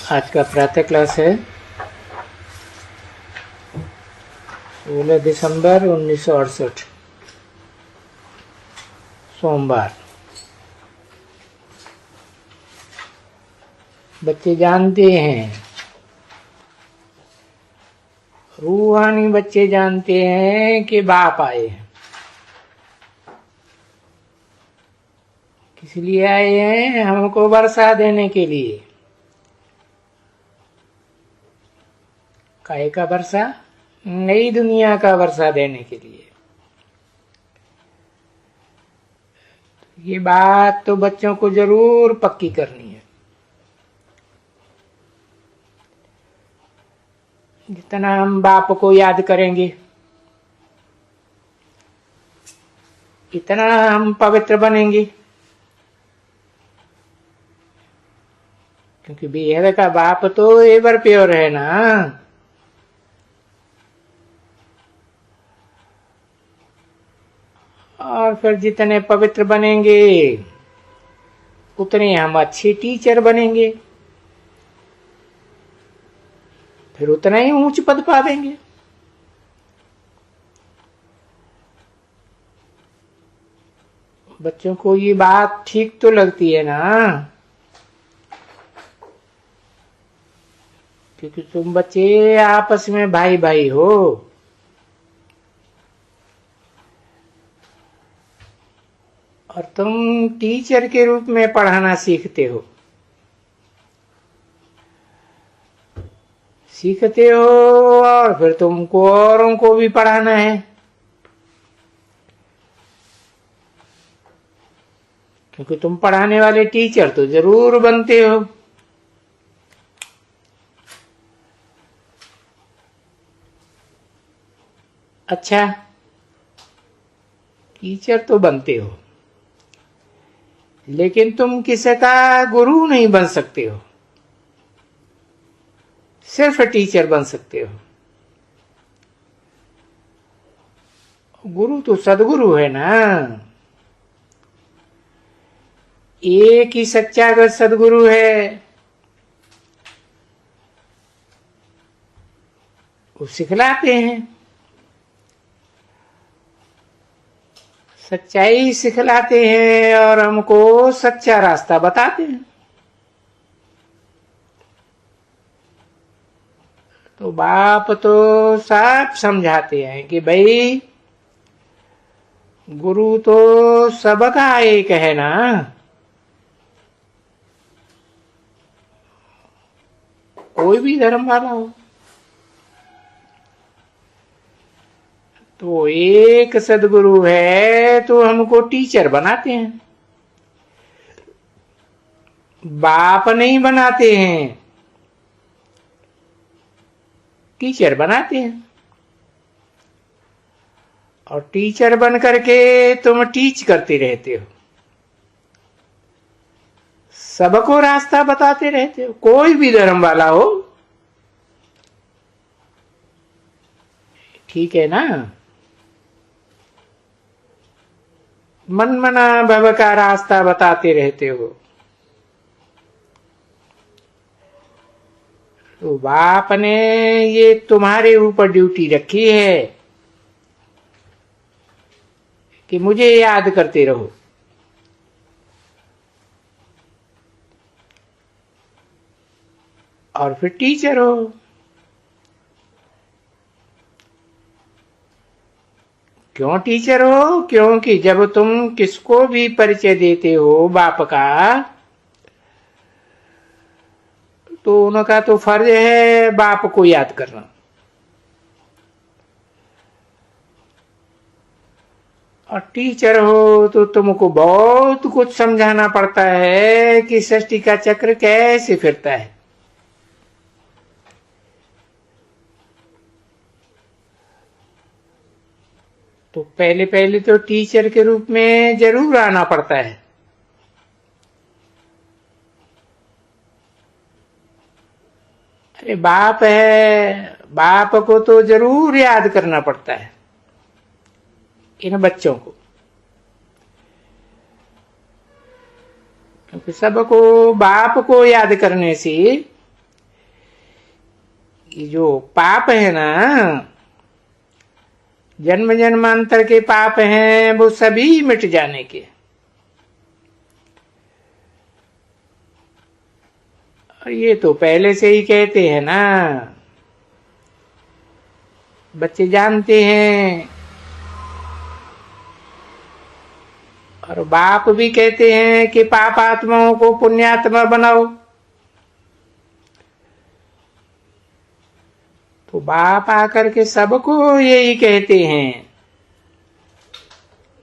आज का प्रातः क्लास है 16 दिसंबर 1968 सोमवार। बच्चे जानते हैं, रूहानी बच्चे जानते हैं कि बाप आए हैं। किस लिए आए हैं? हमको वर्षा देने के लिए। काहे का वर्षा? नई दुनिया का वर्षा देने के लिए। ये बात तो बच्चों को जरूर पक्की करनी है। जितना हम बाप को याद करेंगे इतना हम पवित्र बनेंगे, क्योंकि बेहद का बाप तो एवर प्योर है ना। और फिर जितने पवित्र बनेंगे उतने हम अच्छे टीचर बनेंगे, फिर उतना ही ऊंच पद पावेंगे। बच्चों को ये बात ठीक तो लगती है ना, क्योंकि तुम बच्चे आपस में भाई भाई हो। और तुम टीचर के रूप में पढ़ाना सीखते हो और फिर तुमको औरों को भी पढ़ाना है, क्योंकि तुम पढ़ाने वाले टीचर तो जरूर बनते हो। अच्छा, टीचर तो बनते हो, लेकिन तुम किसी का गुरु नहीं बन सकते हो, सिर्फ टीचर बन सकते हो। गुरु तो सदगुरु है ना, एक ही सच्चा सदगुरु है। वो सिखलाते हैं, सच्चाई सिखलाते हैं और हमको सच्चा रास्ता बताते हैं। तो बाप तो सब समझाते हैं कि भाई गुरु तो सबका एक है ना। कोई भी धर्म वाला हो तो एक सदगुरु है, तो हमको टीचर बनाते हैं, बाप नहीं बनाते हैं, टीचर बनाते हैं। और टीचर बन करके तुम टीच करते रहते हो, सबको रास्ता बताते रहते हो, कोई भी धर्म वाला हो। ठीक है ना? मन मना भव का रास्ता बताते रहते हो। तो बाप ने ये तुम्हारे ऊपर ड्यूटी रखी है कि मुझे याद करते रहो। और फिर टीचर हो। क्यों टीचर हो? क्योंकि जब तुम किसको भी परिचय देते हो बाप का, तो उनका तो फर्ज है बाप को याद करना। और टीचर हो तो तुमको बहुत कुछ समझाना पड़ता है कि सृष्टि का चक्र कैसे फिरता है। तो पहले पहले तो टीचर के रूप में जरूर आना पड़ता है। अरे बाप है, बाप को तो जरूर याद करना पड़ता है इन बच्चों को, क्योंकि सबको बाप को याद करने से ये जो पाप है ना, जन्म जन्मांतर के पाप हैं, वो सभी मिट जाने के। और ये तो पहले से ही कहते हैं ना, बच्चे जानते हैं, और बाप भी कहते हैं कि पाप आत्माओं को पुण्यात्मा बनाओ। तो बाप आकर के सबको यही कहते हैं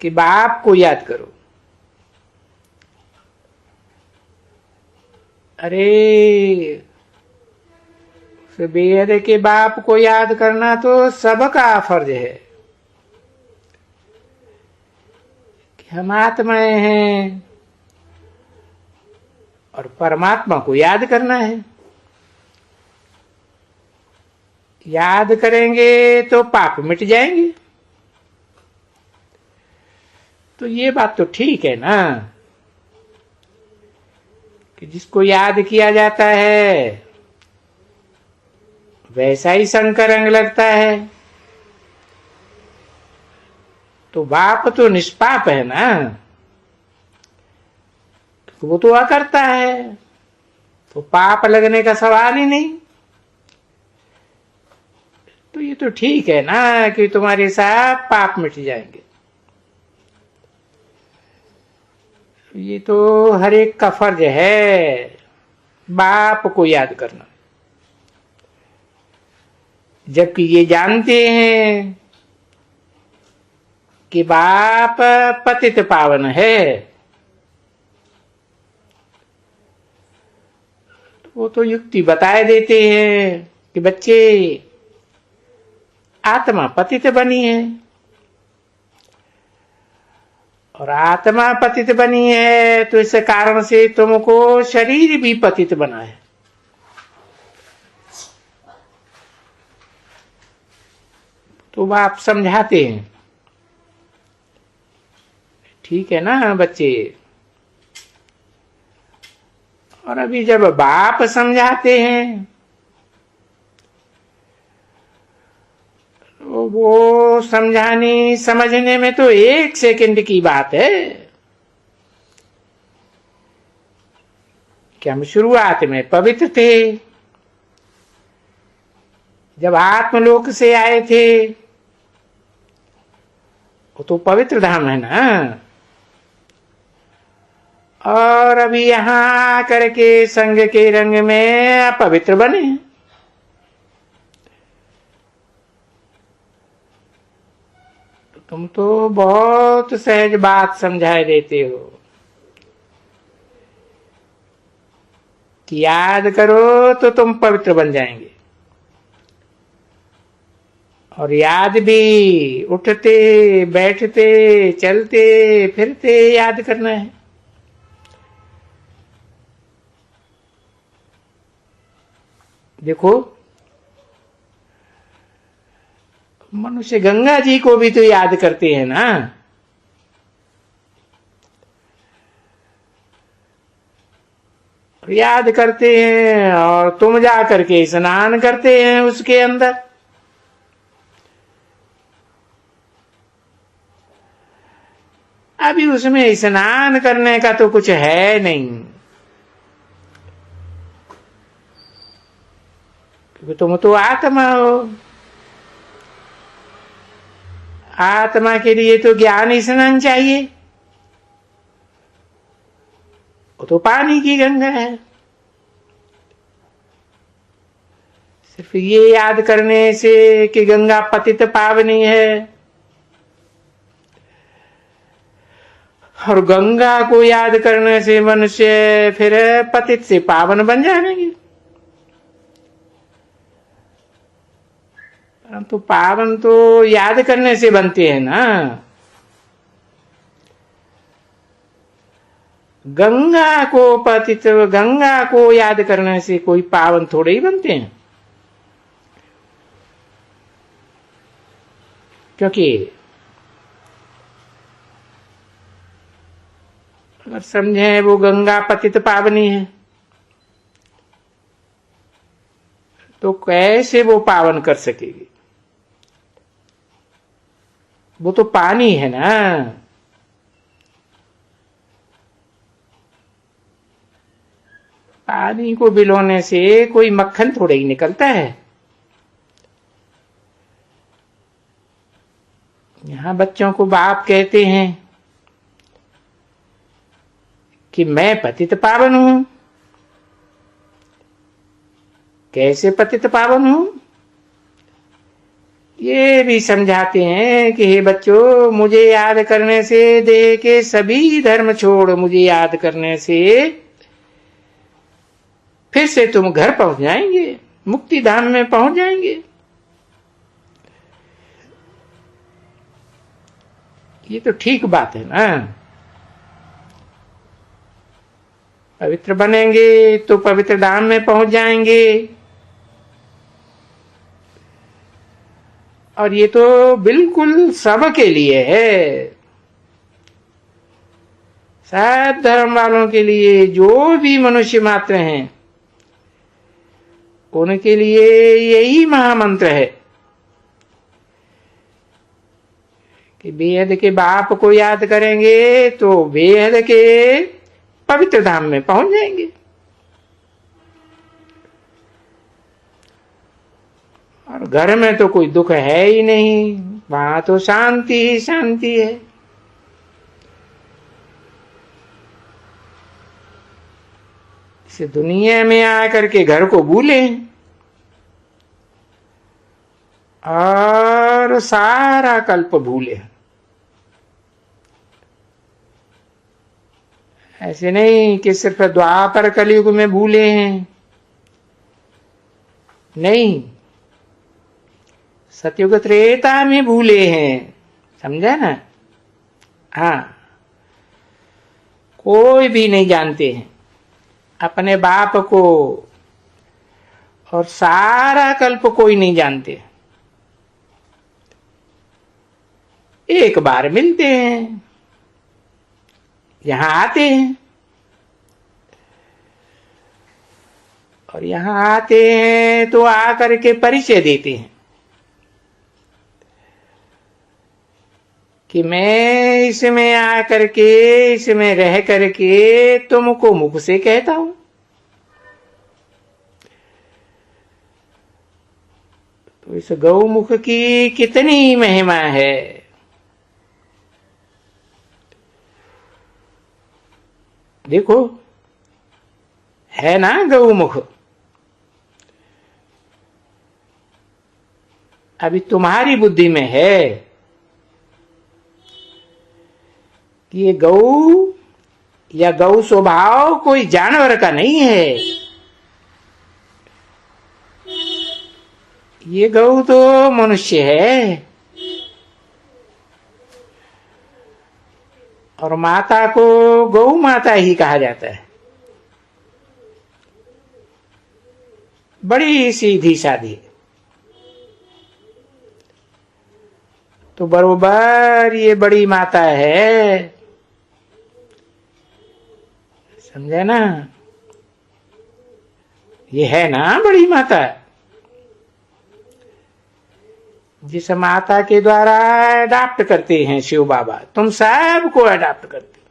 कि बाप को याद करो। अरे बेहद के बाप को याद करना तो सबका फर्ज है कि हम आत्माएं हैं और परमात्मा को याद करना है। याद करेंगे तो पाप मिट जाएंगे। तो ये बात तो ठीक है ना, कि जिसको याद किया जाता है वैसा ही शंकर रंग लगता है। तो बाप तो निष्पाप है ना, वो तो अकर्ता है, तो पाप लगने का सवाल ही नहीं। तो ये तो ठीक है ना कि तुम्हारे साथ पाप मिट जाएंगे। ये तो हर एक का फर्ज है बाप को याद करना, जबकि ये जानते हैं कि बाप पतित पावन है। तो वो तो युक्ति बताए देते हैं कि बच्चे, आत्मा पतित बनी है, और आत्मा पतित बनी है तो इस कारण से तुमको शरीर भी पतित बना है। तो आप समझाते हैं, ठीक है ना बच्चे। और अभी जब बाप समझाते हैं तो वो समझाने समझने में तो 1 सेकंड की बात है कि हम शुरुआत में पवित्र थे, जब आत्मलोक से आए थे, वो तो पवित्र धाम है ना, और अभी यहां करके संग के रंग में अपवित्र बने। तो तुम तो बहुत सहज बात समझाए देते हो कि याद करो तो तुम पवित्र बन जाएंगे। और याद भी उठते बैठते चलते फिरते याद करना है। देखो, मनुष्य गंगा जी को भी तो याद करते हैं ना, याद करते हैं, और तुम जा करके स्नान करते हैं उसके अंदर। अभी उसमें स्नान करने का तो कुछ है नहीं, क्योंकि तुम तो आत्मा हो। आत्मा के लिए तो ज्ञान स्नान चाहिए, वो तो पानी की गंगा है। सिर्फ ये याद करने से कि गंगा पतित पावनी है, और गंगा को याद करने से मनुष्य फिर पतित से पावन बन जाएंगे। परंतु पावन तो याद करने से बनते हैं ना। गंगा को याद करने से कोई पावन थोड़े ही बनते हैं, क्योंकि अगर समझे वो गंगा पतित पावनी है तो कैसे वो पावन कर सकेगी? वो तो पानी है ना। पानी को भिगोने से कोई मक्खन थोड़ा ही निकलता है। यहां बच्चों को बाप कहते हैं कि मैं पतित पावन हूं। कैसे पतित पावन हूं? ये भी समझाते हैं कि हे बच्चों, मुझे याद करने से, देह के सभी धर्म छोड़ मुझे याद करने से फिर से तुम घर पहुंच जाएंगे, मुक्ति धाम में पहुंच जाएंगे। ये तो ठीक बात है ना। पवित्र बनेंगे तो पवित्र धाम में पहुंच जाएंगे। और ये तो बिल्कुल सबके लिए है, सब धर्म वालों के लिए, जो भी मनुष्य मात्र हैं उनके लिए यही महामंत्र है कि बेहद के बाप को याद करेंगे तो बेहद के पवित्र धाम में पहुंच जाएंगे। और घर में तो कोई दुख है ही नहीं, वहां तो शांति ही शांति है। इस दुनिया में आकर के घर को भूले और सारा कल्प भूले। ऐसे नहीं कि सिर्फ द्वापर कलयुग में भूले हैं, नहीं, सतयुग त्रेता में भूले हैं। समझा ना? हाँ, कोई भी नहीं जानते हैं अपने बाप को, और सारा कल्प कोई नहीं जानते। एक बार मिलते हैं, यहां आते हैं, और यहां आते हैं तो आकर के परिचय देते हैं कि मैं इसमें आकर के, इसमें रह करके तुमको मुख से कहता हूं। तो इस गौमुख की कितनी महिमा है। देखो, है ना गौमुख। अभी तुम्हारी बुद्धि में है कि ये गौ या गौ स्वभाव कोई जानवर का नहीं है। ये गौ तो मनुष्य है, और माता को गौ माता ही कहा जाता है। बड़ी सीधी सादी। तो बरोबर ये बड़ी माता है, समझे ना? ये है ना बड़ी माता, जिस माता के द्वारा अडॉप्ट करते हैं शिव बाबा। तुम सबको अडॉप्ट करते हो,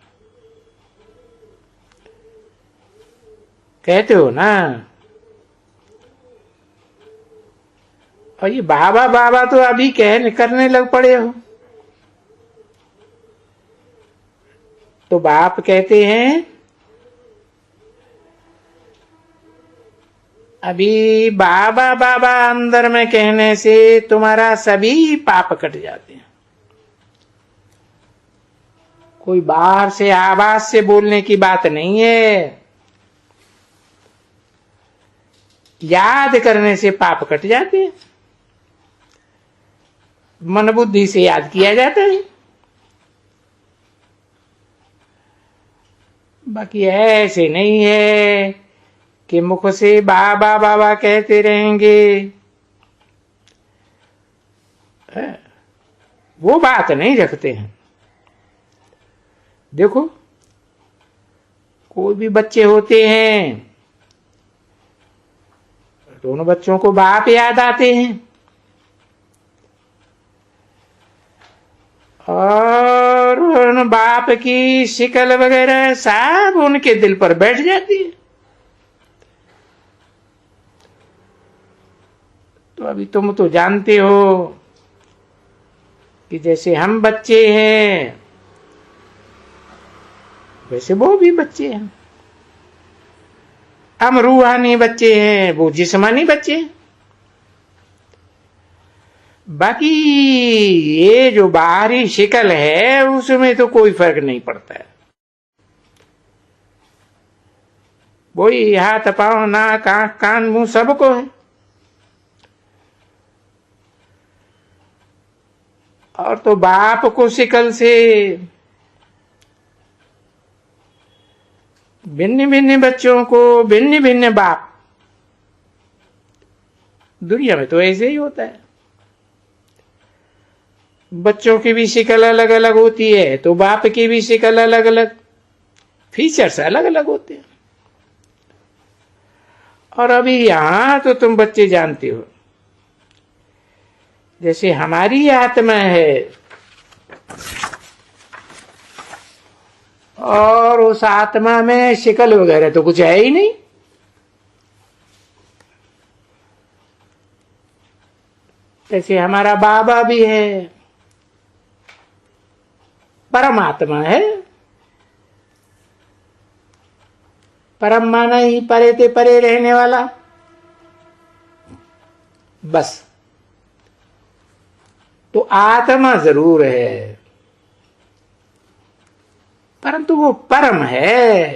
कहते हो ना। और ये बाबा बाबा तो अभी करने लग पड़े हो। तो बाप कहते हैं अभी बाबा बाबा अंदर में कहने से तुम्हारा सभी पाप कट जाते हैं। कोई बाहर से आवाज से बोलने की बात नहीं है, याद करने से पाप कट जाते हैं। मन बुद्धि से याद किया जाता है। बाकी ऐसे नहीं है कि मुख से बाबा बाबा कहते रहेंगे, वो बात नहीं रखते हैं। देखो, कोई भी बच्चे होते हैं दोनों बच्चों को बाप याद आते हैं और उन बाप की शिकल वगैरह सब उनके दिल पर बैठ जाती है। तो अभी तुम तो जानते हो कि जैसे हम बच्चे हैं वैसे वो भी बच्चे हैं। हम रूहानी बच्चे हैं, वो जिस्मानी बच्चे हैं। बाकी ये जो बाहरी शिकल है उसमें तो कोई फर्क नहीं पड़ता है। वही हाथ पांव नाक आंख कान मुंह सबको है। और तो बाप को शिकल से भिन्न भिन्न बच्चों को भिन्न भिन्न बाप। दुनिया में तो ऐसे ही होता है। बच्चों की भी शिकल अलग अलग होती है तो बाप की भी शिकल अलग अलग, फीचर्स अलग अलग होते हैं। और अभी यहां तो तुम बच्चे जानते हो जैसे हमारी आत्मा है और उस आत्मा में शिकल वगैरह तो कुछ है ही नहीं। जैसे हमारा बाबा भी है, परमात्मा है। परम माना ही परे ते परे रहने वाला, बस। तो आत्मा जरूर है परंतु वो परम है,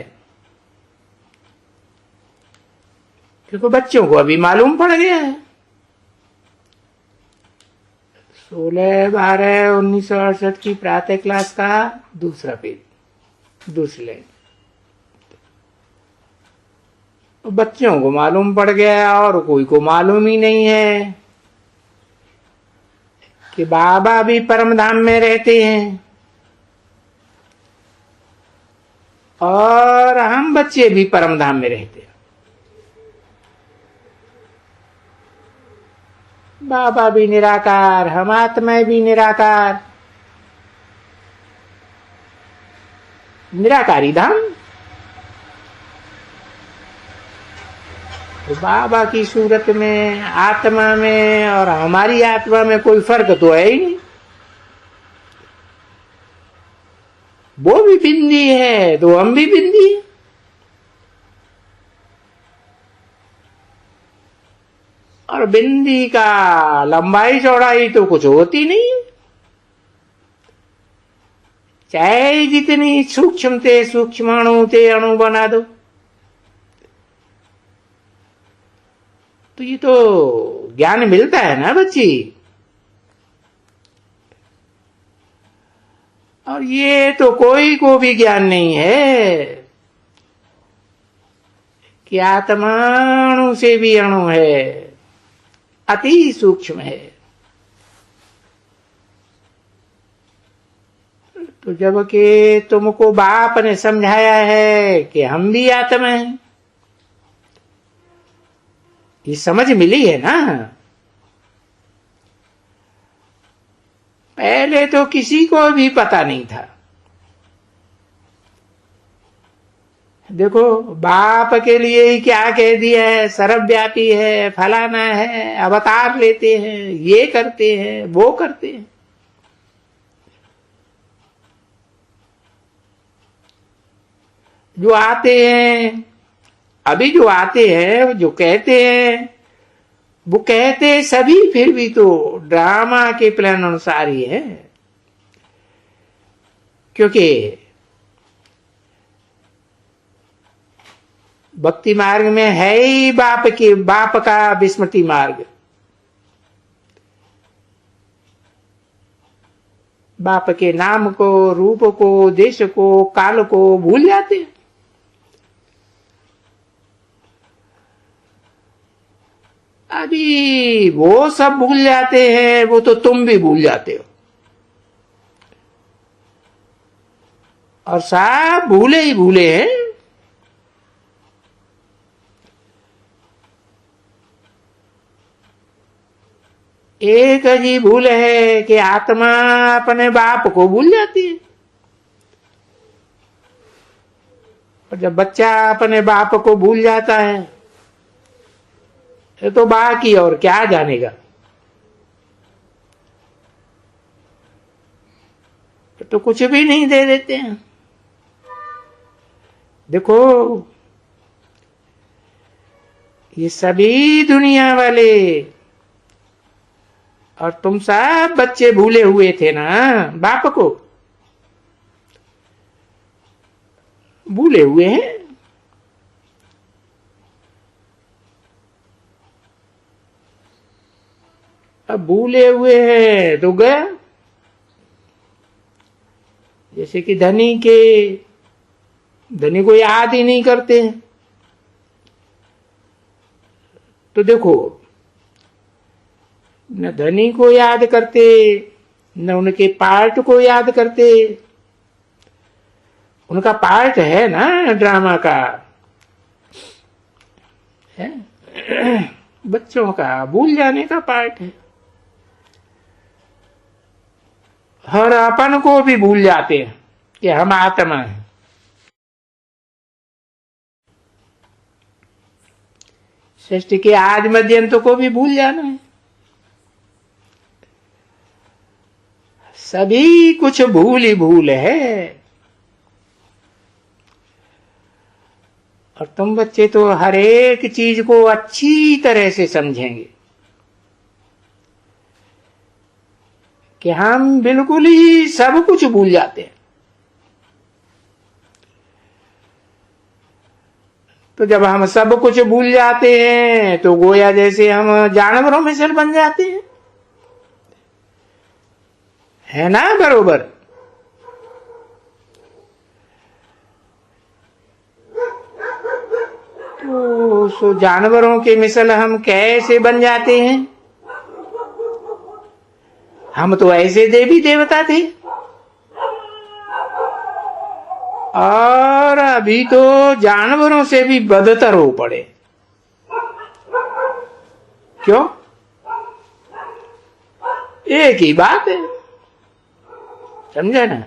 क्योंकि बच्चों को अभी मालूम पड़ गया है। 16/12/1968 की प्रातः क्लास का दूसरा पेज, दूसरी लाइन। तो बच्चों को मालूम पड़ गया और कोई को मालूम ही नहीं है कि बाबा भी परम धाम में रहते हैं और हम बच्चे भी परम धाम में रहते हैं। बाबा भी निराकार, हम आत्माएं भी निराकार, निराकारी धाम। तो बाबा की सूरत में, आत्मा में और हमारी आत्मा में कोई फर्क तो है ही नहीं। वो भी बिंदी है तो हम भी बिंदी है। और बिंदी का लंबाई चौड़ाई तो कुछ होती नहीं, चाहे जितनी सूक्ष्म ते सूक्ष्माणु ते अणु बना दो। तो ये तो ज्ञान मिलता है ना बच्ची। और ये तो कोई को भी ज्ञान नहीं है कि आत्मा अणु से भी अणु है, अति सूक्ष्म है। तो जबकि तुमको बाप ने समझाया है कि हम भी आत्मा हैं, ये समझ मिली है ना। पहले तो किसी को भी पता नहीं था। देखो बाप के लिए ही क्या कह दिया है, सर्वव्यापी है, फलाना है, अवतार लेते हैं, ये करते हैं, वो करते हैं। जो आते हैं, अभी जो आते हैं, जो कहते हैं, वो कहते सभी फिर भी तो ड्रामा के प्लान अनुसार ही है। क्योंकि भक्ति मार्ग में है ही बाप का विस्मृति मार्ग। बाप के नाम को, रूप को, देश को, काल को भूल जाते हैं। अभी वो सब भूल जाते हैं, वो तो तुम भी भूल जाते हो। और सब भूले ही भूले हैं। एक अजीब भूल है कि आत्मा अपने बाप को भूल जाती है। और जब बच्चा अपने बाप को भूल जाता है तो बाकी और क्या जानेगा। तो कुछ भी नहीं दे देते हैं। देखो ये सभी दुनिया वाले और तुम सब बच्चे भूले हुए थे ना बाप को, भूले हुए हैं। अब भूले हुए हैं तो गया। जैसे कि धनी को याद ही नहीं करते हैं। तो देखो न धनी को याद करते, न उनके पार्ट को याद करते। उनका पार्ट है ना ड्रामा का, है बच्चों का भूल जाने का पार्ट है। हर अपन को भी भूल जाते हैं कि हम आत्मा हैं। सृष्टि के आदि मध्य अंत को भी भूल जाना है। सभी कुछ भूल ही भूल है। और तुम बच्चे तो हर एक चीज को अच्छी तरह से समझेंगे कि हम बिल्कुल ही सब कुछ भूल जाते हैं। तो जब हम सब कुछ भूल जाते हैं तो गोया जैसे हम जानवरों में से बन जाते हैं, है ना बरोबर। तो सो जानवरों के मिसल हम कैसे बन जाते हैं। हम तो ऐसे देवी देवता थे और अभी तो जानवरों से भी बदतर हो पड़े। क्यों? एक ही बात है, समझे ना।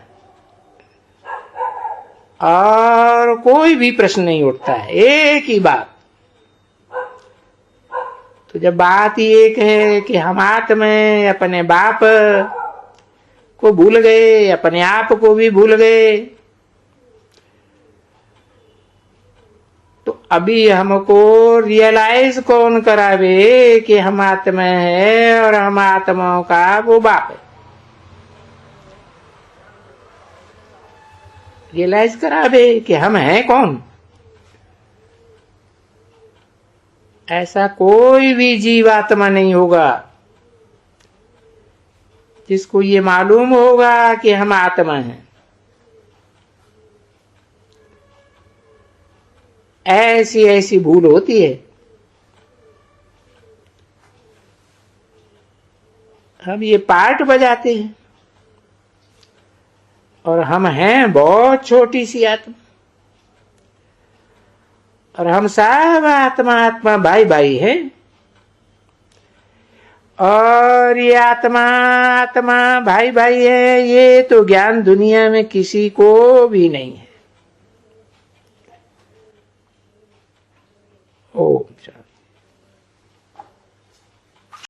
और कोई भी प्रश्न नहीं उठता है, एक ही बात। तो जब बात ही एक है कि हम आत्मा अपने बाप को भूल गए, अपने आप को भी भूल गए, तो अभी हमको रियलाइज कौन करावे कि हम आत्मा है और हम आत्माओं का वो बाप है। रियलाइज करावे कि हम हैं कौन। ऐसा कोई भी जीवात्मा नहीं होगा जिसको ये मालूम होगा कि हम आत्मा हैं। ऐसी ऐसी भूल होती है। हम ये पार्ट बजाते हैं और हम हैं बहुत छोटी सी आत्मा, और हम सब आत्मा आत्मा भाई भाई हैं। और ये आत्मा आत्मा भाई भाई है, ये तो ज्ञान दुनिया में किसी को भी नहीं है। ओम शांति।